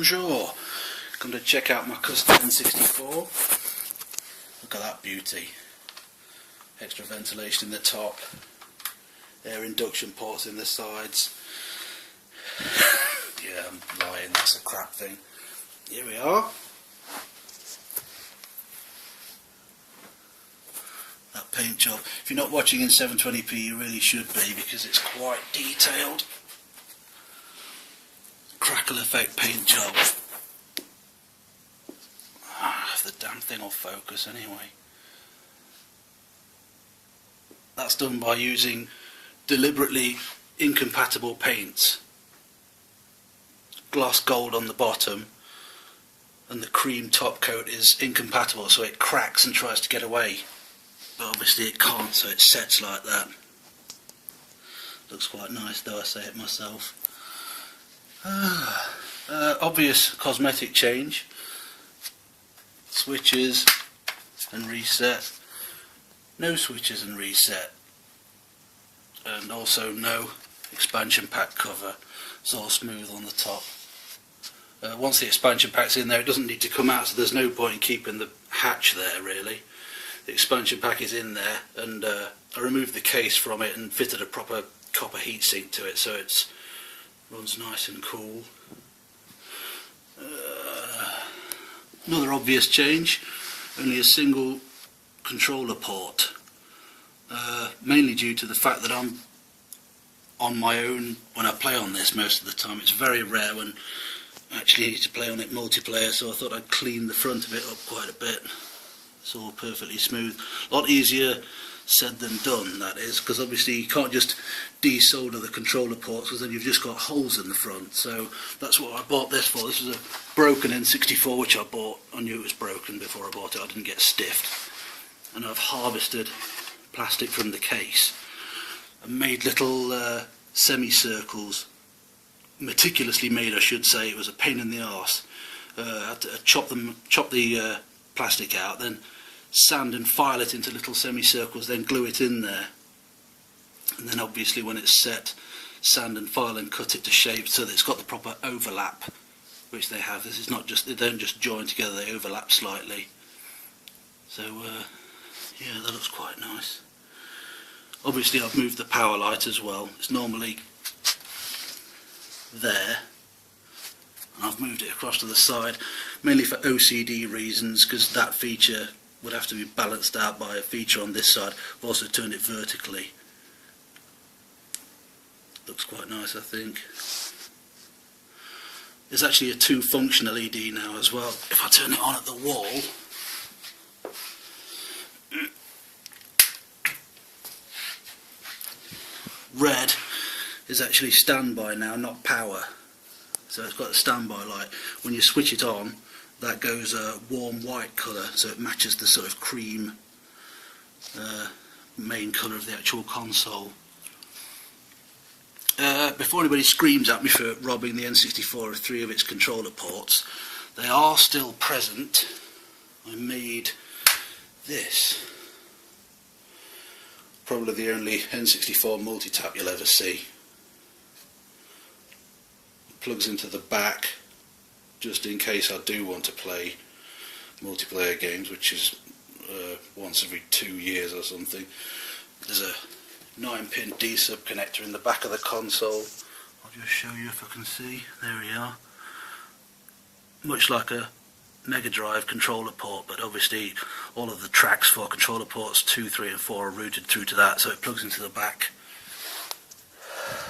bonjour. Come to check out my custom N64. Look at that beauty. Extra ventilation in the top, air induction ports in the sides. Yeah, I'm lying, that's a crap thing. Here we are. That paint job. If you're not watching in 720p, you really should be, because it's quite detailed. Crackle effect paint job. If the damn thing will focus anyway. That's done by using deliberately incompatible paints. Gloss gold on the bottom and the cream top coat is incompatible, so it cracks and tries to get away. But obviously it can't, so it sets like that. Looks quite nice though, I say it myself. Obvious cosmetic change. Switches and reset. No switches and reset. And also no expansion pack cover. It's all smooth on the top. Once the expansion pack's in there, it doesn't need to come out, so there's no point in keeping the hatch there really. The expansion pack is in there, and I removed the case from it and fitted a proper copper heatsink to it, so it runs nice and cool. Another obvious change, only a single controller port, mainly due to the fact that I'm on my own when I play on this most of the time. It's very rare when I actually need to play on it multiplayer, so I thought I'd clean the front of it up quite a bit. It's all perfectly smooth. A lot easier said than done, that is, because obviously you can't just desolder the controller ports, because then you've just got holes in the front. So that's what I bought this for. This is a broken N64 which I bought. I knew it was broken before I bought it. I didn't get stiffed. And I've harvested plastic from the case and made little semicircles, meticulously made I should say. It was a pain in the arse. I had to chop the plastic out, then sand and file it into little semicircles, then glue it in there, and then obviously when it's set, sand and file and cut it to shape so that it's got the proper overlap, which they have. This is not just, they don't just join together, they overlap slightly. So yeah, that looks quite nice. Obviously I've moved the power light as well. It's normally there, and I've moved it across to the side, mainly for OCD reasons, because that feature would have to be balanced out by a feature on this side. I've also turned it vertically. Looks quite nice, I think. There's actually a 2-function LED now as well. If I turn it on at the wall, red is actually standby now, not power. So it's got a standby light. When you switch it on, that goes a warm white colour, so it matches the sort of cream main colour of the actual console. Before anybody screams at me for robbing the N64 of 3 of its controller ports, they are still present. I made this. Probably the only N64 multi-tap you'll ever see. It plugs into the back, just in case I do want to play multiplayer games, which is once every 2 years or something. There's a 9-pin D-sub connector in the back of the console. I'll just show you if I can see. There we are. Much like a Mega Drive controller port, but obviously all of the tracks for controller ports 2, 3 and 4 are routed through to that, so it plugs into the back.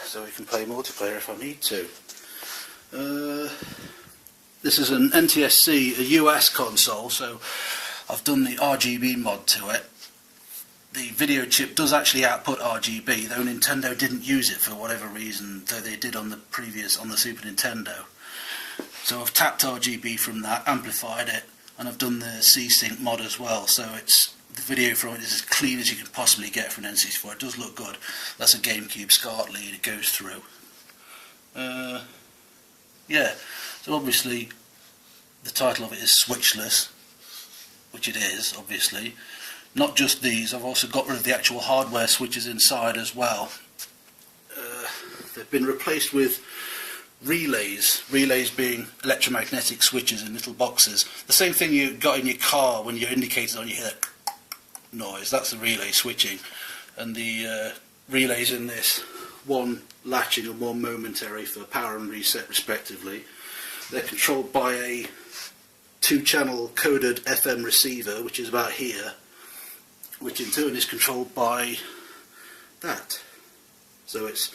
So we can play multiplayer if I need to. This is an NTSC, a US console, so I've done the RGB mod to it. The video chip does actually output RGB, though Nintendo didn't use it for whatever reason, though they did on the Super Nintendo. So I've tapped RGB from that, amplified it, and I've done the C-Sync mod as well, so the video from it is as clean as you can possibly get for an N64. It does look good. That's a GameCube SCART lead it goes through. Yeah, so obviously the title of it is Switchless, which it is, obviously. Not just these, I've also got rid of the actual hardware switches inside as well. They've been replaced with relays being electromagnetic switches in little boxes. The same thing you got in your car when your indicator's on, you hear that noise. That's the relay switching. And the relays in this, one latching and one momentary for power and reset respectively. They're controlled by a 2-channel coded FM receiver, which is about here, which in turn is controlled by that. So it's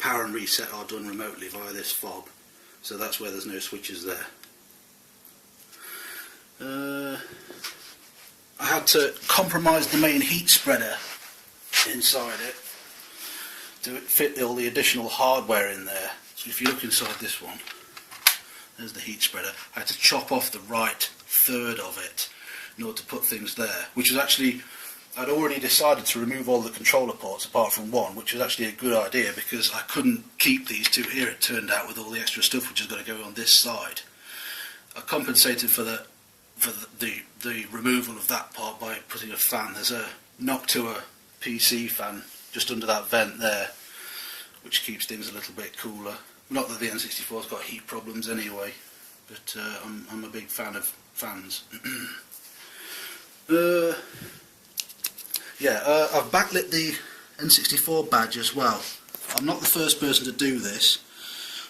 power and reset are done remotely via this fob. So that's where there's no switches there. I had to compromise the main heat spreader inside it to fit all the additional hardware in there. So if you look inside this one, there's the heat spreader. I had to chop off the right third of it in order to put things there, which was actually, I'd already decided to remove all the controller ports apart from one, which was actually a good idea because I couldn't keep these two here, it turned out, with all the extra stuff which is going to go on this side. I compensated for the removal of that part by putting a fan. There's a Noctua PC fan just under that vent there, which keeps things a little bit cooler. Not that the N64's got heat problems anyway, but I'm a big fan of fans. I've backlit the N64 badge as well. I'm not the first person to do this.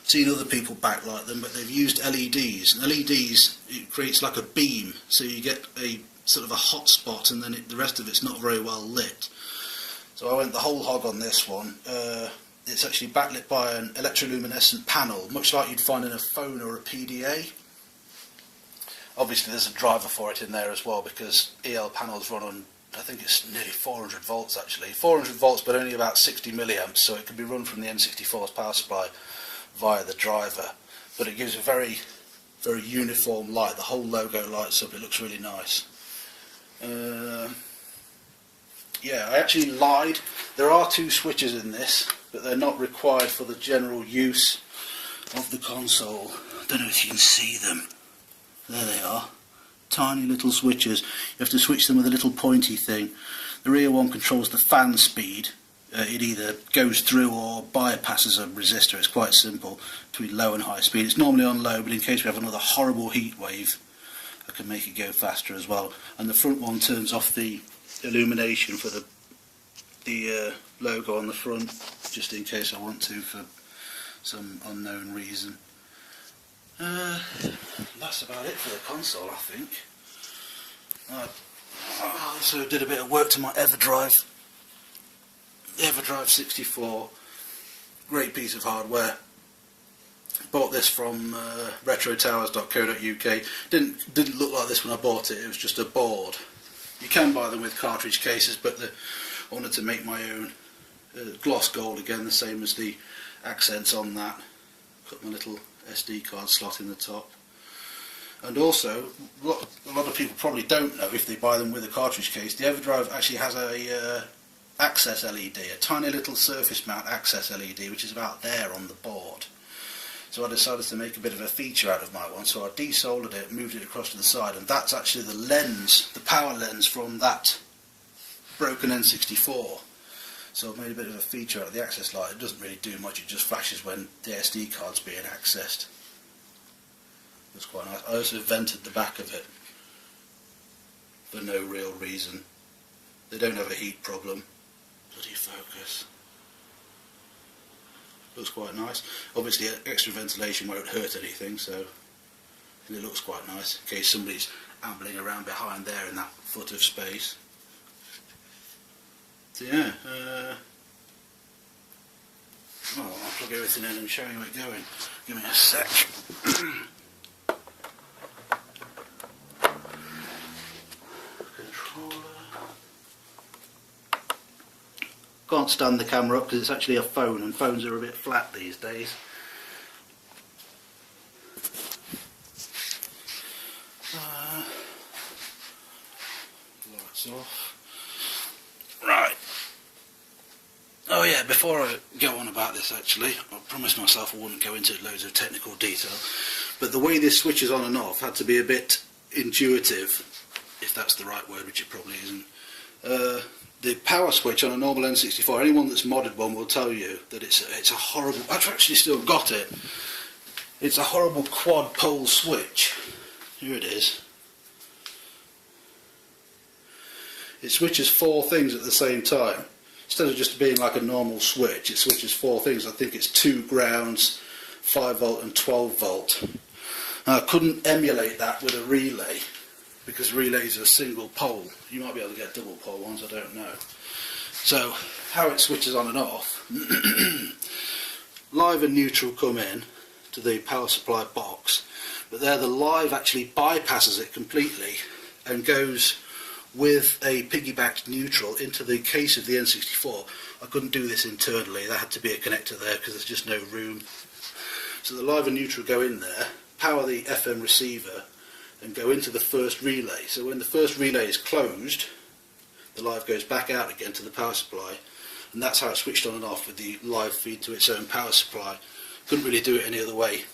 I've seen other people backlight them, but they've used LEDs. And LEDs, it creates like a beam, so you get a sort of a hot spot, and then the rest of it's not very well lit. So I went the whole hog on this one. It's actually backlit by an electroluminescent panel, much like you'd find in a phone or a PDA. Obviously there's a driver for it in there as well, because EL panels run on, I think it's nearly 400 volts actually. 400 volts but only about 60 milliamps, so it can be run from the N64's power supply via the driver. But it gives a very, very uniform light. The whole logo lights up, it looks really nice. Yeah, I actually lied. There are 2 switches in this, but they're not required for the general use of the console. I don't know if you can see them. There they are. Tiny little switches. You have to switch them with a little pointy thing. The rear one controls the fan speed. It either goes through or bypasses a resistor. It's quite simple, between low and high speed. It's normally on low, but in case we have another horrible heat wave, I can make it go faster as well. And the front one turns off the illumination for the logo on the front, just in case I want to for some unknown reason. That's about it for the console, I think. I also did a bit of work to my Everdrive. The Everdrive 64, great piece of hardware. Bought this from retrotowers.co.uk. Didn't look like this when I bought it. It was just a board. You can buy them with cartridge cases, but I wanted to make my own. Gloss gold again, the same as the accents on that. Put my little SD card slot in the top. And also, a lot of people probably don't know if they buy them with a cartridge case, the Everdrive actually has a access LED, a tiny little surface mount access LED, which is about there on the board. So I decided to make a bit of a feature out of my one, so I desoldered it, moved it across to the side, and that's actually the lens, the power lens from that broken N64. So I've made a bit of a feature out of the access light. It doesn't really do much, it just flashes when the SD card's being accessed. That's quite nice. I also vented the back of it for no real reason. They don't have a heat problem. Bloody focus. Looks quite nice. Obviously extra ventilation won't hurt anything, so it looks quite nice in case somebody's ambling around behind there in that foot of space. So yeah, well, I'll plug everything in and show you it going. Give me a sec. Controller. Can't stand the camera up because it's actually a phone, and phones are a bit flat these days. Lights off. Right. Oh yeah, before I go on about this actually, I promised myself I wouldn't go into loads of technical detail, but the way this switches on and off had to be a bit intuitive, if that's the right word, which it probably isn't. the power switch on a normal N64, anyone that's modded one will tell you that it's a horrible, I've actually still got it, it's a horrible quad pole switch. Here it is. It switches 4 things at the same time. Instead of just being like a normal switch, it switches 4 things. I think it's 2 grounds, 5 volt and 12 volt. Now, I couldn't emulate that with a relay because relays are a single pole. You might be able to get double pole ones, I don't know. So how it switches on and off, live and neutral come in to the power supply box, but there the live actually bypasses it completely and goes with a piggybacked neutral into the case of the N64. I couldn't do this internally, there had to be a connector there because there's just no room. So the live and neutral go in there, power the FM receiver and go into the first relay. So when the first relay is closed, the live goes back out again to the power supply, and that's how it switched on and off with the live feed to its own power supply. Couldn't really do it any other way.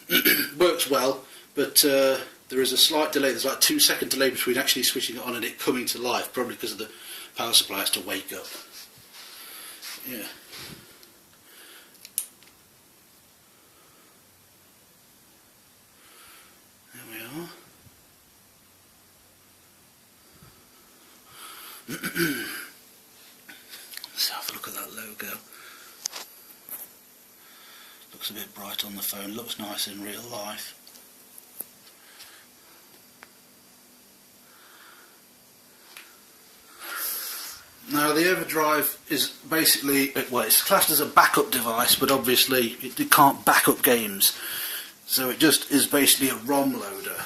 Works well, but there is a slight delay. There's like a 2-second delay between actually switching it on and it coming to life, probably because of the power supply has to wake up. Yeah. There we are. Let's have a look at that logo. Looks a bit bright on the phone, looks nice in real life. Now the Everdrive is basically, well, it's classed as a backup device, but obviously it can't back up games. So it just is basically a ROM loader,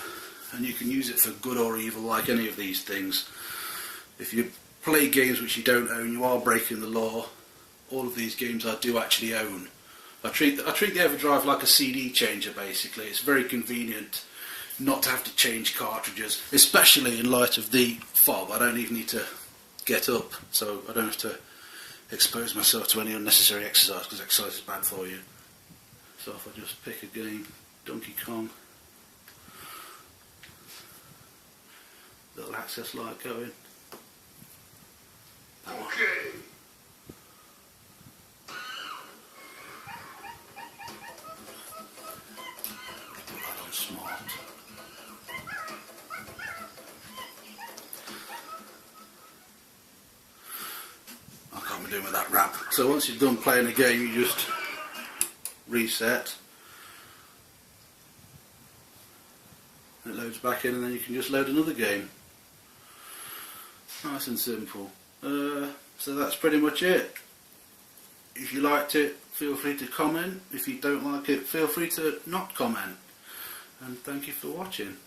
and you can use it for good or evil like any of these things. If you play games which you don't own, you are breaking the law. All of these games I do actually own. I treat the Everdrive like a CD changer basically. It's very convenient not to have to change cartridges, especially in light of the fob. I don't even need to get up, so I don't have to expose myself to any unnecessary exercise, because exercise is bad for you. So if I just pick a game, Donkey Kong, little access light going. Okay. Put that on smart. I can't be doing with that ramp. So once you're done playing a game, you just reset. It loads back in, and then you can just load another game. Nice and simple. So that's pretty much it. If you liked it, feel free to comment. If you don't like it, feel free to not comment. And thank you for watching.